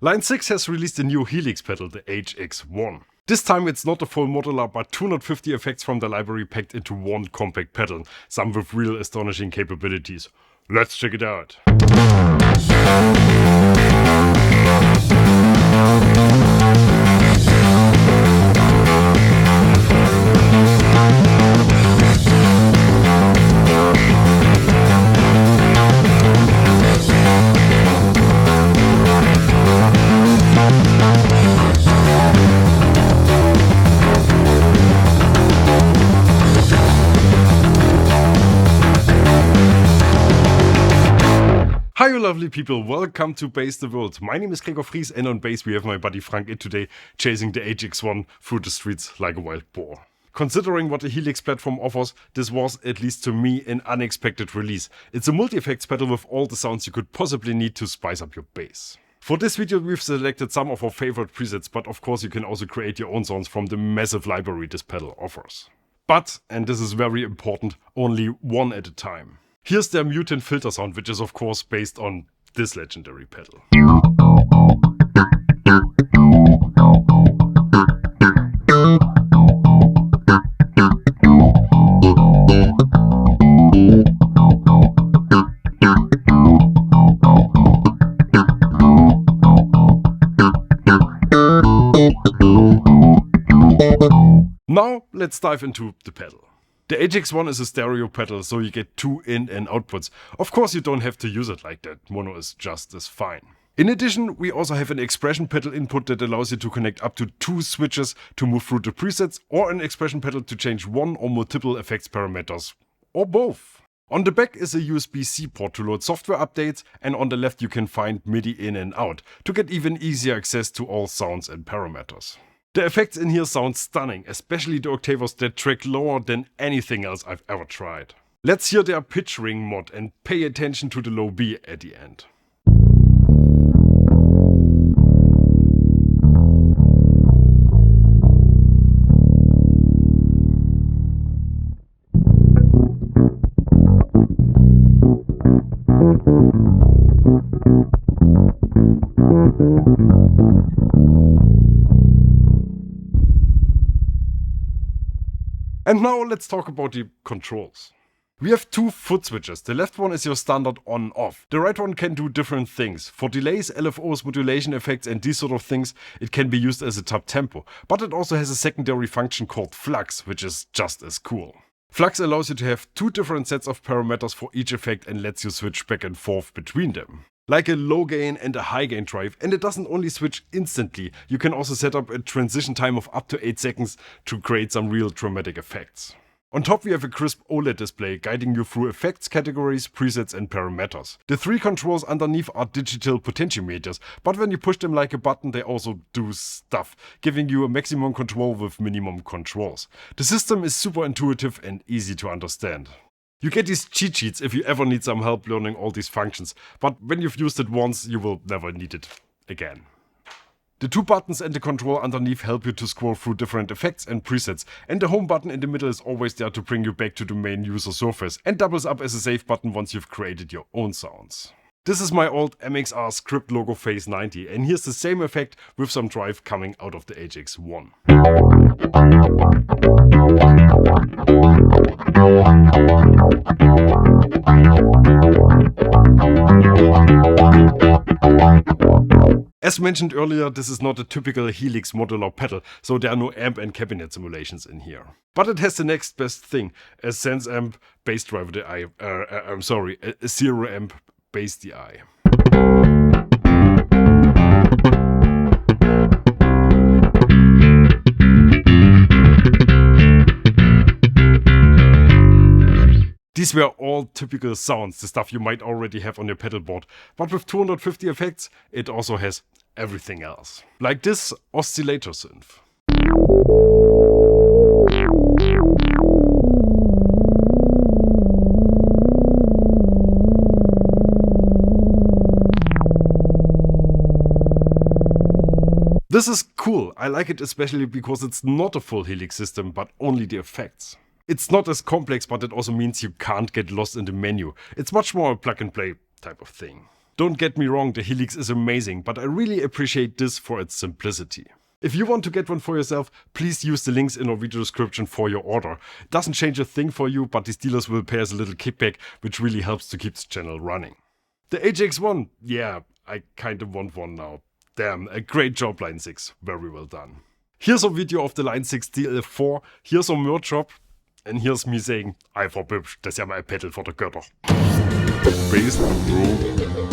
Line 6 has released a new Helix pedal, the HX1. This time it's not a full modular, but 250 effects from the library packed into one compact pedal, some with real astonishing capabilities. Let's check it out. Hi you lovely people, welcome to Bass the World. My name is Gregor Fries and on bass we have my buddy Frank in today chasing the HX1 through the streets like a wild boar. Considering what the Helix platform offers, this was, at least to me, an unexpected release. It's a multi-effects pedal with all the sounds you could possibly need to spice up your bass. For this video we've selected some of our favorite presets, but of course you can also create your own sounds from the massive library this pedal offers. But, and this is very important, only one at a time. Here's their Mutant filter sound, which is of course based on this legendary pedal. Now let's dive into the pedal. The HX1 is a stereo pedal, so you get two in and outputs. Of course you don't have to use it like that, mono is just as fine. In addition, we also have an expression pedal input that allows you to connect up to two switches to move through the presets, or an expression pedal to change one or multiple effects parameters, or both. On the back is a USB-C port to load software updates, and on the left you can find MIDI in and out, to get even easier access to all sounds and parameters. The effects in here sound stunning, especially the octavers that track lower than anything else I've ever tried. Let's hear their pitch ring mod and pay attention to the low B at the end. And now let's talk about the controls. We have two foot switches. The left one is your standard on-off. The right one can do different things. For delays, LFOs, modulation effects and these sort of things, it can be used as a tap tempo. But it also has a secondary function called flux, which is just as cool. Flux allows you to have two different sets of parameters for each effect and lets you switch back and forth between them. Like a low gain and a high gain drive, and it doesn't only switch instantly, you can also set up a transition time of up to 8 seconds to create some real dramatic effects. On top we have a crisp OLED display guiding you through effects, categories, presets and parameters. The three controls underneath are digital potentiometers, but when you push them like a button they also do stuff, giving you a maximum control with minimum controls. The system is super intuitive and easy to understand. You get these cheat sheets if you ever need some help learning all these functions, but when you've used it once, you will never need it again. The two buttons and the control underneath help you to scroll through different effects and presets, and the home button in the middle is always there to bring you back to the main user surface, and doubles up as a save button once you've created your own sounds. This is my old MXR script logo Phase 90, and here's the same effect with some drive coming out of the HX1. As mentioned earlier, this is not a typical Helix modular pedal, so there are no amp and cabinet simulations in here. But it has the next best thing, a ZeroAmp bass driver DI, a ZeroAmp bass DI. These were all typical sounds, the stuff you might already have on your pedal board, but with 250 effects, it also has everything else. Like this oscillator synth. This is cool, I like it especially because it's not a full Helix system, but only the effects. It's not as complex, but it also means you can't get lost in the menu. It's much more a plug and play type of thing. Don't get me wrong, the Helix is amazing, but I really appreciate this for its simplicity. If you want to get one for yourself, please use the links in our video description for your order. It doesn't change a thing for you, but these dealers will pay us a little kickback, which really helps to keep the channel running. The HX1, yeah, I kinda want one now. Damn, a great job Line 6, very well done. Here's a video of the Line 6 DL4, here's our merch shop, and here's me saying, I for Bibsch, das ist ja mal ein Pedal for the Götter. BassTheWorld.com